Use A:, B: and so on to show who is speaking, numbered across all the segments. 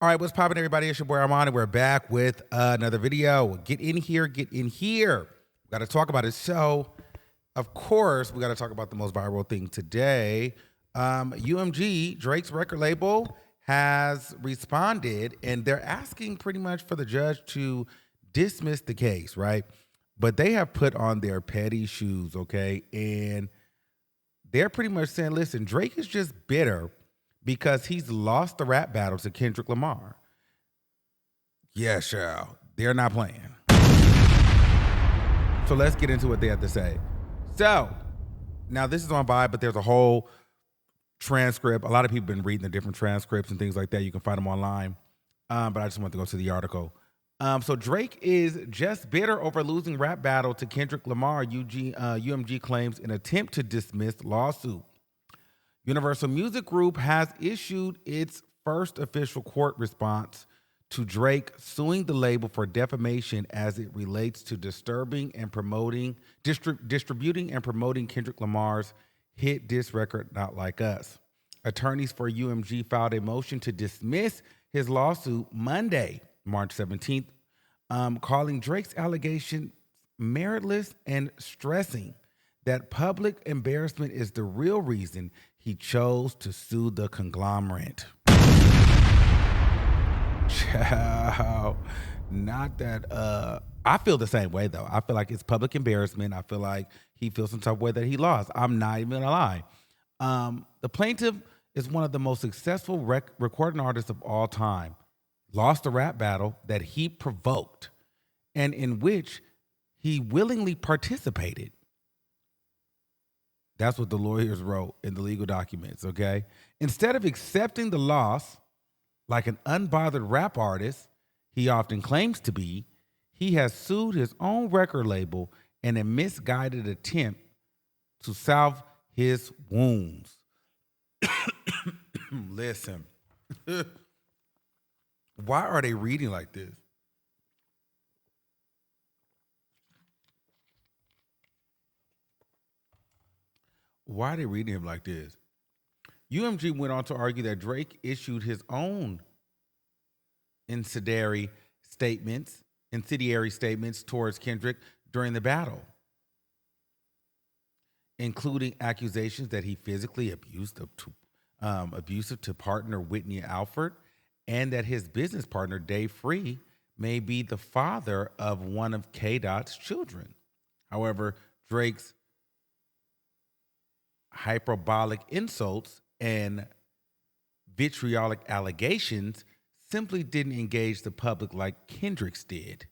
A: All right, what's poppin', everybody? It's your boy Armon, and we're back with another video. Get in here, get in here. We got to talk about it. So, of course, we got to talk about the most viral thing today. UMG, Drake's record label, has responded, and they're asking pretty much for the judge to dismiss the case, right? But they have put on their petty shoes, okay? And they're pretty much saying, listen, Drake is just bitter because he's lost the rap battle to Kendrick Lamar. Yeah, sure. They're not playing. So let's get into what they have to say. So, now this is on Vibe, but there's a whole transcript. A lot of people have been reading the different transcripts and things like that. You can find them online. But I just want to go to the article. So Drake is just bitter over losing rap battle to Kendrick Lamar, UMG claims in attempt to dismiss lawsuit. Universal Music Group has issued its first official court response to Drake suing the label for defamation as it relates to distributing and promoting Kendrick Lamar's hit diss record, Not Like Us. Attorneys for UMG filed a motion to dismiss his lawsuit Monday, March 17th, calling Drake's allegation meritless and stressing that public embarrassment is the real reason he chose to sue the conglomerate. Child, not that, I feel the same way though. I feel like it's public embarrassment. I feel like he feels some type of way that he lost. I'm not even gonna lie. The plaintiff is one of the most successful recording artists of all time. Lost a rap battle that he provoked and in which he willingly participated. That's what the lawyers wrote in the legal documents, okay? Instead of accepting the loss like an unbothered rap artist he often claims to be, he has sued his own record label in a misguided attempt to salve his wounds. Listen, why are they reading like this? Why are they reading him like this? UMG went on to argue that Drake issued his own incendiary statements towards Kendrick during the battle, including accusations that he physically abusive to partner Whitney Alford, and that his business partner Dave Free may be the father of one of K-Dot's children. However, Drake's hyperbolic insults and vitriolic allegations simply didn't engage the public like Kendrick's did.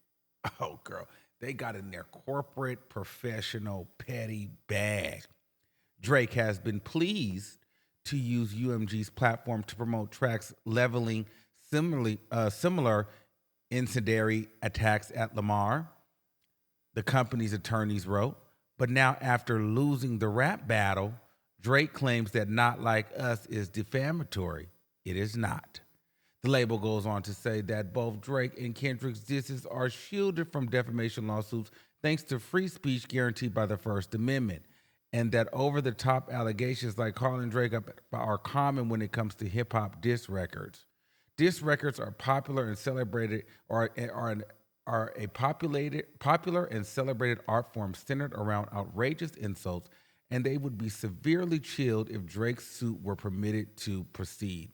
A: Oh, girl, they got in their corporate, professional, petty bag. Drake has been pleased to use UMG's platform to promote tracks leveling similar incendiary attacks at Lamar, the company's attorneys wrote. But now, after losing the rap battle, Drake claims that Not Like Us is defamatory. It is not. The label goes on to say that both Drake and Kendrick's disses are shielded from defamation lawsuits thanks to free speech guaranteed by the First Amendment, and that over-the-top allegations like calling Drake up are common when it comes to hip-hop diss records. Diss records are popular and celebrated, are a popular and celebrated art form centered around outrageous insults, and they would be severely chilled if Drake's suit were permitted to proceed.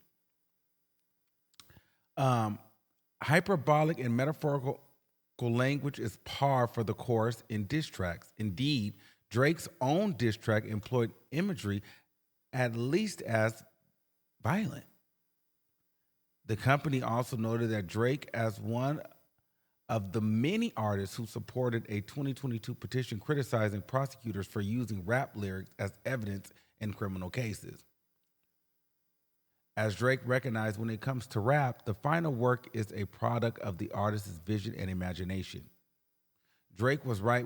A: Hyperbolic and metaphorical language is par for the course in diss tracks. Indeed, Drake's own diss track employed imagery at least as violent. The company also noted that Drake, as one of the many artists who supported a 2022 petition criticizing prosecutors for using rap lyrics as evidence in criminal cases. As Drake recognized, when it comes to rap, the final work is a product of the artist's vision and imagination. Drake was right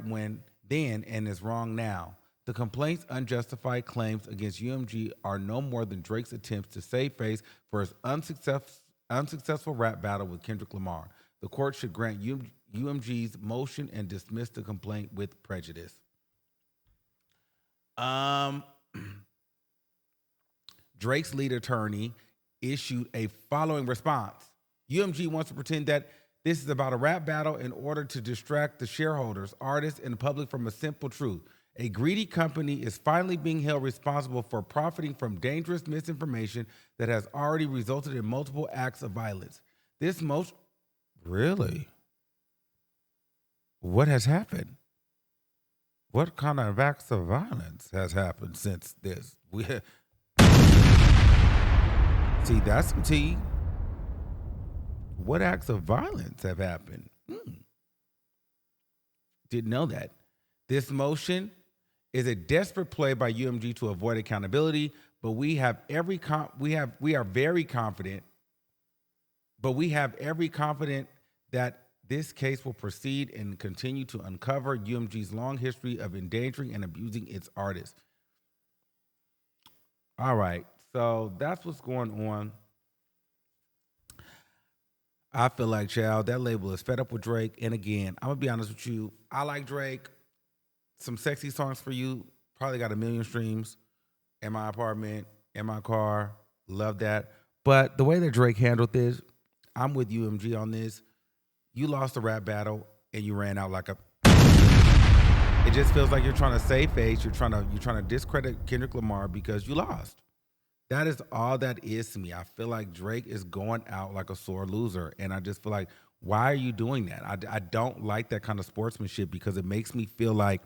A: then and is wrong now. The complaint's unjustified claims against UMG are no more than Drake's attempts to save face for his unsuccessful rap battle with Kendrick Lamar. The court should grant UMG's motion and dismiss the complaint with prejudice. Drake's lead attorney issued a following response. UMG wants to pretend that this is about a rap battle in order to distract the shareholders, artists, and the public from a simple truth. A greedy company is finally being held responsible for profiting from dangerous misinformation that has already resulted in multiple acts of violence. This most really, what has happened? What kind of acts of violence has happened since this? See, that's some tea. What acts of violence have happened? Didn't know that. This motion is a desperate play by UMG to avoid accountability, but we are very confident, but we have every confident that this case will proceed and continue to uncover UMG's long history of endangering and abusing its artists. All right, so that's what's going on. I feel like, child, that label is fed up with Drake. And again, I'm going to be honest with you. I like Drake. Some sexy songs for you. Probably got 1 million streams in my apartment, in my car. Love that. But the way that Drake handled this, I'm with UMG on this. You lost the rap battle and you ran out like a... It just feels like you're trying to save face. You're trying to discredit Kendrick Lamar because you lost. That is all that is to me. I feel like Drake is going out like a sore loser. And I just feel like, why are you doing that? I don't like that kind of sportsmanship because it makes me feel like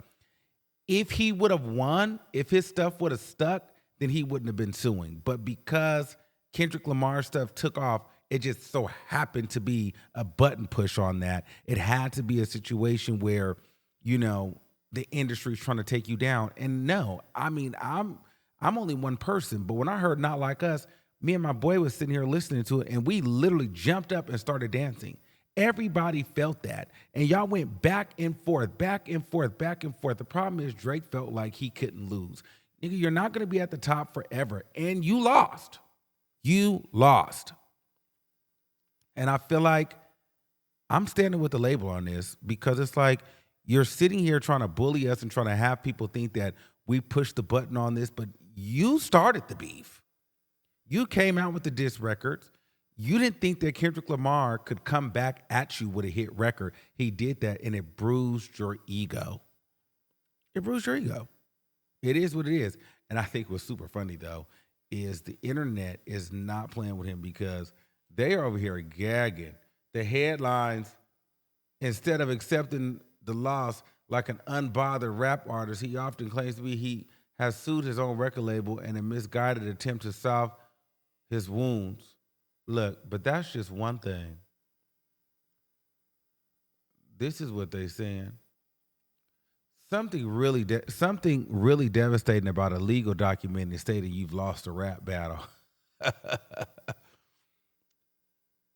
A: if he would have won, if his stuff would have stuck, then he wouldn't have been suing. But because Kendrick Lamar's stuff took off, it just so happened to be a button push on that. It had to be a situation where, the industry's trying to take you down. And no, I mean, I'm only one person, but when I heard Not Like Us, me and my boy was sitting here listening to it, and we literally jumped up and started dancing. Everybody felt that. And y'all went back and forth, back and forth, back and forth. The problem is Drake felt like he couldn't lose. Nigga, you're not going to be at the top forever. And you lost. You lost. And I feel like I'm standing with the label on this because it's like you're sitting here trying to bully us and trying to have people think that we pushed the button on this, but you started the beef. You came out with the diss records. You didn't think that Kendrick Lamar could come back at you with a hit record. He did that, and it bruised your ego. It bruised your ego. It is what it is. And I think what's super funny, though, is the internet is not playing with him because they are over here gagging. The headlines, instead of accepting the loss like an unbothered rap artist, he often claims to be he has sued his own record label in a misguided attempt to solve his wounds. Look, but that's just one thing. This is what they're saying. Something really devastating about a legal document is stating you've lost a rap battle.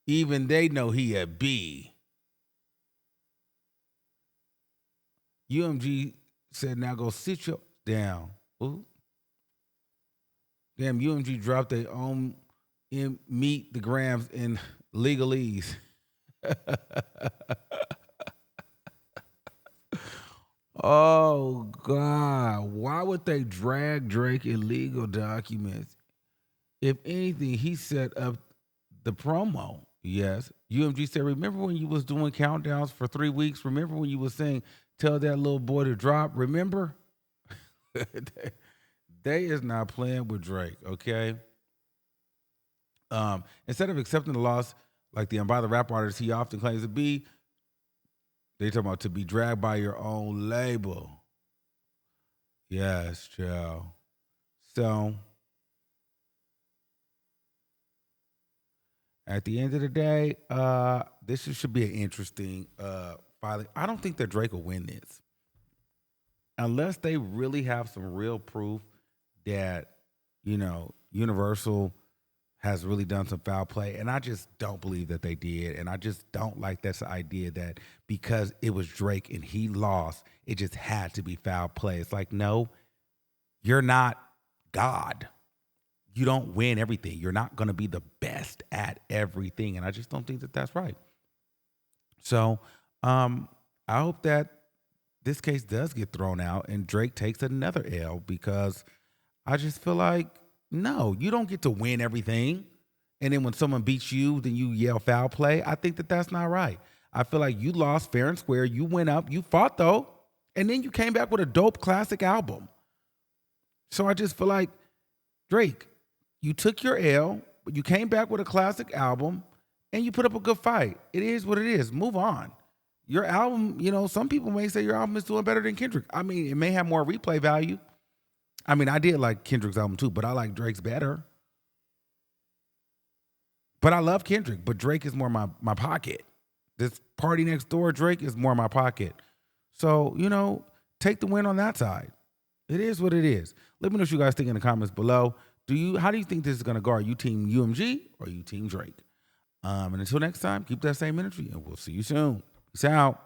A: Even they know he a B. UMG said, now go sit your down. Ooh. Damn, UMG dropped their own meet the grams in legalese. Oh, God. Why would they drag Drake in legal documents? If anything, he set up the promo. Yes. UMG said, remember when you was doing countdowns for 3 weeks? Remember when you was saying, tell that little boy to drop? Remember? They is not playing with Drake, okay? Instead of accepting the loss like the unbothered rap artist he often claims to be, they talking about to be dragged by your own label. Yes, child. So, at the end of the day, this should be an interesting filing. I don't think that Drake will win this. Unless they really have some real proof that, Universal has really done some foul play. And I just don't believe that they did. And I just don't like this idea that because it was Drake and he lost, it just had to be foul play. It's like, no, you're not God. You don't win everything. You're not going to be the best at everything. And I just don't think that that's right. So I hope that this case does get thrown out and Drake takes another L because I just feel like, no, you don't get to win everything. And then when someone beats you, then you yell foul play. I think that that's not right. I feel like you lost fair and square. You went up, you fought though, and then you came back with a dope classic album. So I just feel like, Drake, you took your L, but you came back with a classic album and you put up a good fight. It is what it is. Move on. Your album, some people may say your album is doing better than Kendrick. I mean, it may have more replay value. I mean, I did like Kendrick's album too, but I like Drake's better. But I love Kendrick, but Drake is more my pocket. This Party Next Door Drake is more my pocket. So, take the win on that side. It is what it is. Let me know what you guys think in the comments below. How do you think this is going to go? Are you team UMG or are you team Drake? And until next time, keep that same energy and we'll see you soon. Peace out.